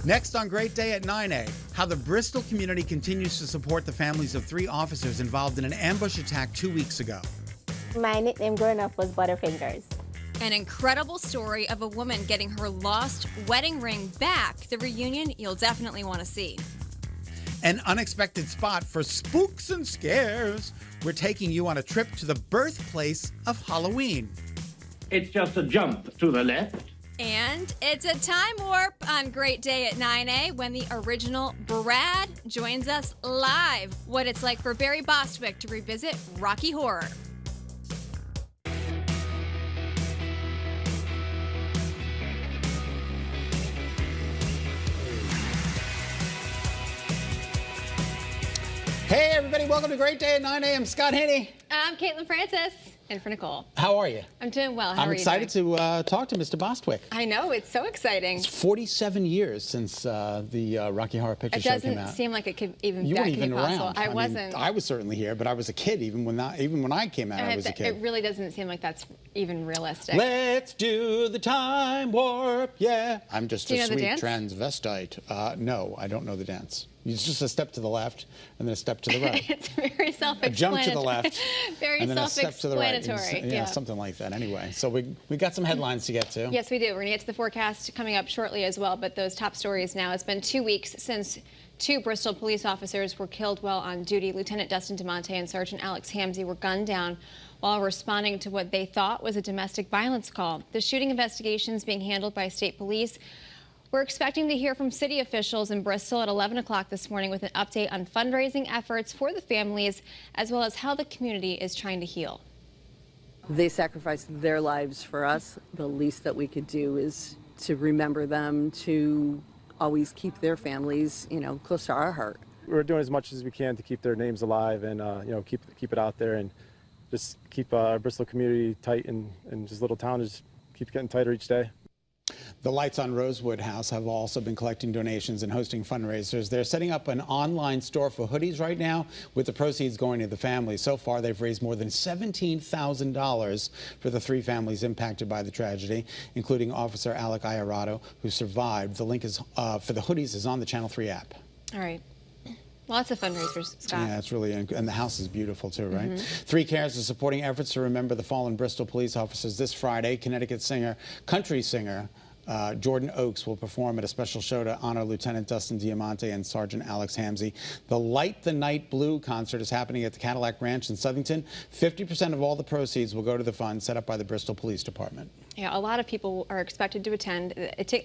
Next on Great Day at 9A, how the Bristol community continues to support the families of 3 officers involved in an ambush attack 2 weeks ago. My nickname growing up was Butterfingers. An incredible story of a woman getting her lost wedding ring back. The reunion you'll definitely want to see. An unexpected spot for spooks and scares. We're taking you on a trip to the birthplace of Halloween. It's just a jump to the left. And it's a time warp on Great Day at 9A when the original Brad joins us live. What it's like for Barry Bostwick to revisit Rocky Horror. Hey everybody, welcome to Great Day at 9A. I'm Scott Haney. I'm Caitlin Francis. And for Nicole. How are you? I'm doing well. How are you doing? I'm excited to talk to Mr. Bostwick. I know, it's so exciting. It's 47 years since the Rocky Horror Picture Show came out. It doesn't seem like it could even You that weren't could even be possible. around. I wasn't. I was certainly here, but I was a kid even when I came out. I was a kid. It really doesn't seem like that's even realistic. Let's do the time warp, yeah. I'm just Do you a know the sweet dance? transvestite. No, I don't know the dance. It's just a step to the left and then a step to the right. It's very self-explanatory. A jump to the left Very and then a step to the right. self-explanatory. Yeah, something like that. Anyway, so we got some headlines to get to. Yes, we do. We're going to get to the forecast coming up shortly as well, but those top stories now. It's been 2 weeks since 2 Bristol police officers were killed while on duty. Lieutenant Dustin DeMonte and Sergeant Alex Hamzy were gunned down while responding to what they thought was a domestic violence call. The shooting investigation is being handled by state police. We're expecting to hear from city officials in Bristol at 11 o'clock this morning with an update on fundraising efforts for the families, as well as how the community is trying to heal. They sacrificed their lives for us. The least that we could do is to remember them, to always keep their families, close to our heart. We're doing as much as we can to keep their names alive and, keep it out there and just keep our Bristol community tight and just little town just keeps getting tighter each day. The Lights on Rosewood House have also been collecting donations and hosting fundraisers. They're setting up an online store for hoodies right now, with the proceeds going to the families. So far, they've raised more than $17,000 for the 3 families impacted by the tragedy, including Officer Alec Iarato, who survived. The link is for the hoodies is on the Channel 3 app. All right. Lots of fundraisers, Scott. Yeah, it's really, and the house is beautiful too, right? 3 Cares is supporting efforts to remember the fallen Bristol police officers this Friday. Connecticut country singer, Jordan Oakes will perform at a special show to honor Lieutenant Dustin Diamante and Sergeant Alex Hamzy. The Light the Night Blue concert is happening at the Cadillac Ranch in Southington. 50% of all the proceeds will go to the fund set up by the Bristol Police Department. Yeah, a lot of people are expected to attend.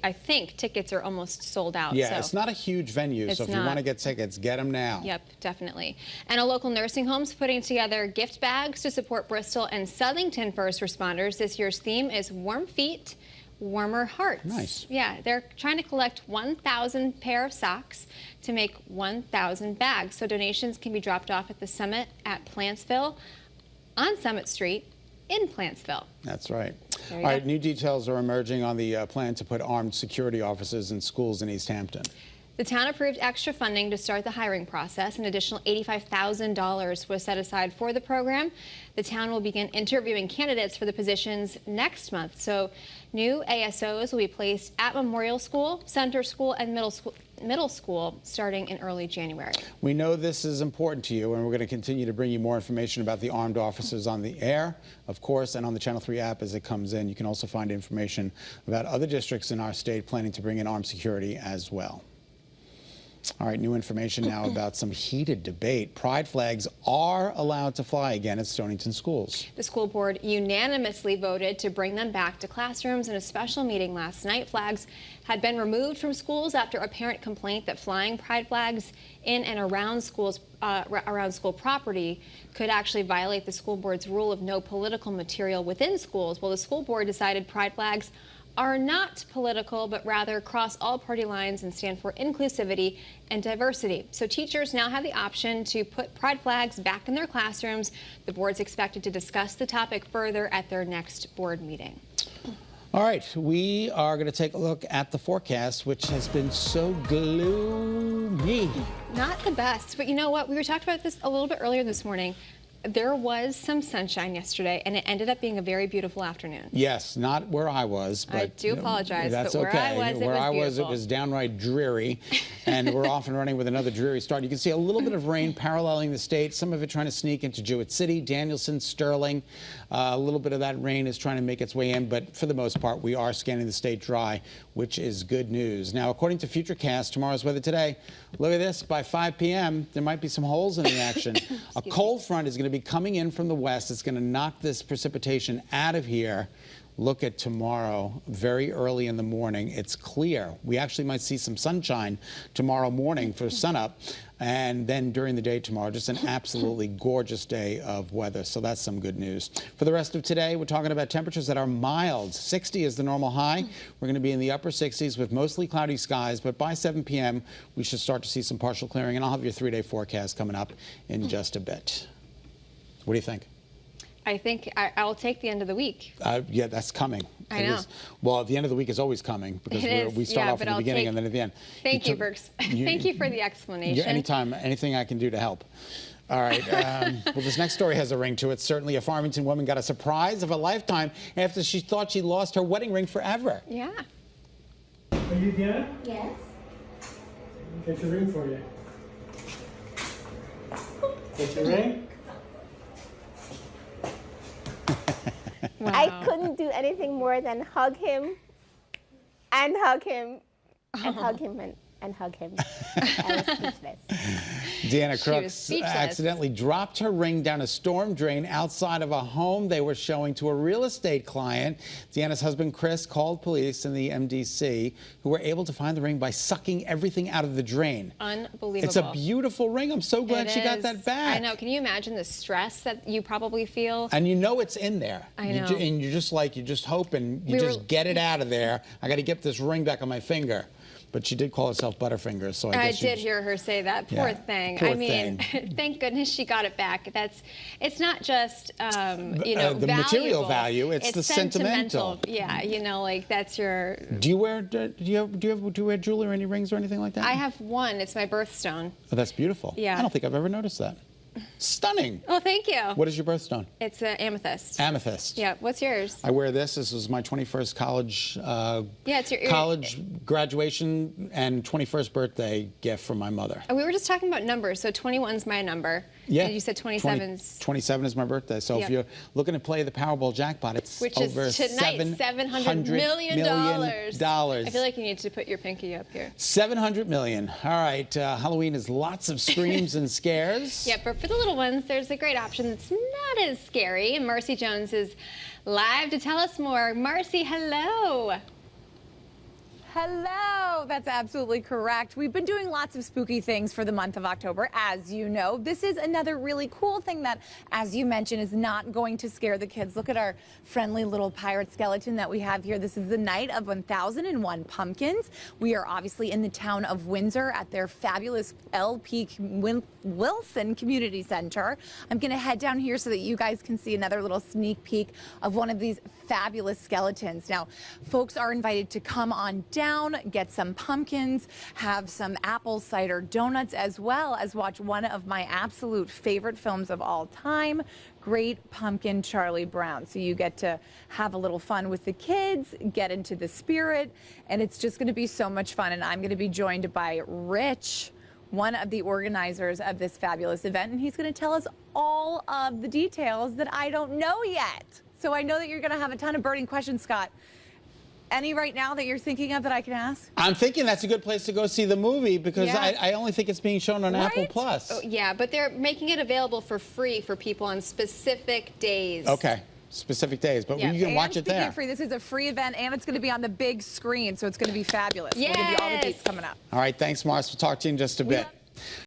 I think tickets are almost sold out. Yeah, so. It's not a huge venue, so if you want to get tickets, get them now. Yep, definitely. And a local nursing home's putting together gift bags to support Bristol and Southington first responders. This year's theme is Warm Feet, Warmer Hearts. Nice. Yeah, they're trying to collect 1,000 pair of socks to make 1,000 bags. So donations can be dropped off at the Summit at Plantsville on Summit Street in Plantsville. That's right. All right, new details are emerging on the plan to put armed security officers in schools in East Hampton. The town approved extra funding to start the hiring process. An additional $85,000 was set aside for the program. The town will begin interviewing candidates for the positions next month. So new ASOs will be placed at Memorial School, Center School, and Middle School starting in early January. We know this is important to you, and we're going to continue to bring you more information about the armed officers on the air, of course, and on the Channel 3 app as it comes in. You can also find information about other districts in our state planning to bring in armed security as well. All right, new information now about some heated debate. Pride flags are allowed to fly again at Stonington schools. The school board unanimously voted to bring them back to classrooms. In a special meeting last night, flags had been removed from schools after a parent complaint that flying pride flags in and around schools, around school property could actually violate the school board's rule of no political material within schools. Well, the school board decided pride flags are not political, but rather cross all party lines and stand for inclusivity and diversity. So teachers now have the option to put pride flags back in their classrooms. The board's expected to discuss the topic further at their next board meeting. All right, we are going to take a look at the forecast, which has been so gloomy. Not the best, but you know what? We were talking about this a little bit earlier this morning. There was some sunshine yesterday, and it ended up being a very beautiful afternoon. Yes, not where I was, but I do apologize, that's but where okay. I was, it was beautiful. It was downright dreary, and we're off and running with another dreary start. You can see a little bit of rain paralleling the state, some of it trying to sneak into Jewett City, Danielson, Sterling. A little bit of that rain is trying to make its way in, but for the most part, we are scanning the state dry, which is good news. Now, according to Futurecast, tomorrow's weather today, look at this, by 5 p.m., there might be some holes in the action. A cold front is going to be coming in from the west. It's going to knock this precipitation out of here. Look at tomorrow, very early in the morning. It's clear. We actually might see some sunshine tomorrow morning for sunup. And then during the day tomorrow, just an absolutely gorgeous day of weather. So that's some good news. For the rest of today, we're talking about temperatures that are mild. 60 is the normal high. We're going to be in the upper 60s with mostly cloudy skies. But by 7 p.m., we should start to see some partial clearing. And I'll have your 3-day forecast coming up in just a bit. What do you think? I think I'll take the end of the week. Yeah, that's coming. I know. Well, the end of the week is always coming because we start off at the beginning and then at the end. Thank you, Burks. Thank you for the explanation. Anytime, anything I can do to help. All right. Well, this next story has a ring to it. Certainly, a Farmington woman got a surprise of a lifetime after she thought she lost her wedding ring forever. Yeah. Are you Deanna? Yes. Get your ring for you. Get your ring? Wow. I couldn't do anything more than hug him and hug him and hug him and hug him. I was speechless. Deanna She was Crooks speechless. accidentally dropped her ring down a storm drain outside of a home they were showing to a real estate client. Deanna's husband, Chris, called police and the MDC, who were able to find the ring by sucking everything out of the drain. Unbelievable. It's a beautiful ring. I'm so glad she got that back. I know. Can you imagine the stress that you probably feel? And you know it's in there. I know. And you're just like, you just hope and you just get it out of there. I got to get this ring back on my finger. But she did call herself Butterfingers, so I guess did hear her say that. Poor thing. Poor I mean, thing. thank goodness she got it back. It's not just the material value; it's the sentimental. Yeah, like that's your. Do you wear jewelry or any rings or anything like that? I have one. It's my birthstone. Oh, that's beautiful. Yeah. I don't think I've ever noticed that. Stunning. Oh, thank you. What is your birthstone? It's an amethyst. Amethyst. Yeah. What's yours? I wear this. This was my 21st college it's your college graduation and 21st birthday gift from my mother. We were just talking about numbers. So 21's my number. Yeah. And you said 27's. 27 is my birthday. So if you're looking to play the Powerball jackpot, it's Which over is tonight, $700 million. I feel like you need to put your pinky up here. 700 million. All right. Halloween is lots of screams and scares. Yeah, but for the little ones, there's a great option that's not as scary. And Marcy Jones is live to tell us more. Marcy, hello. Hello, that's absolutely correct. We've been doing lots of spooky things for the month of October, as you know. This is another really cool thing that, as you mentioned, is not going to scare the kids. Look at our friendly little pirate skeleton that we have here. This is the Night of 1001 Pumpkins. We are obviously in the town of Windsor at their fabulous LP Wilson Community Center. I'm going to head down here so that you guys can see another little sneak peek of one of these fabulous skeletons. Now, folks are invited to come on down, get some pumpkins, have some apple cider donuts, as well as watch one of my absolute favorite films of all time, Great Pumpkin Charlie Brown. So you get to have a little fun with the kids, get into the spirit, and it's just going to be so much fun. And I'm going to be joined by Rich, one of the organizers of this fabulous event, and he's going to tell us all of the details that I don't know yet. So I know that you're going to have a ton of burning questions, Scott. Any right now that you're thinking of that I can ask? I'm thinking that's a good place to go see the movie because Yeah. I only think it's being shown on Apple Plus. Oh, yeah, but they're making it available for free for people on specific days. Okay. Specific days, but Yeah. you can And watch it speaking there. of free, this is a free event, and it's going to be on the big screen, so it's going to be fabulous. We'll give you all the Yes. dates coming up. All right. Thanks, Mars. We'll talk to you in just a bit.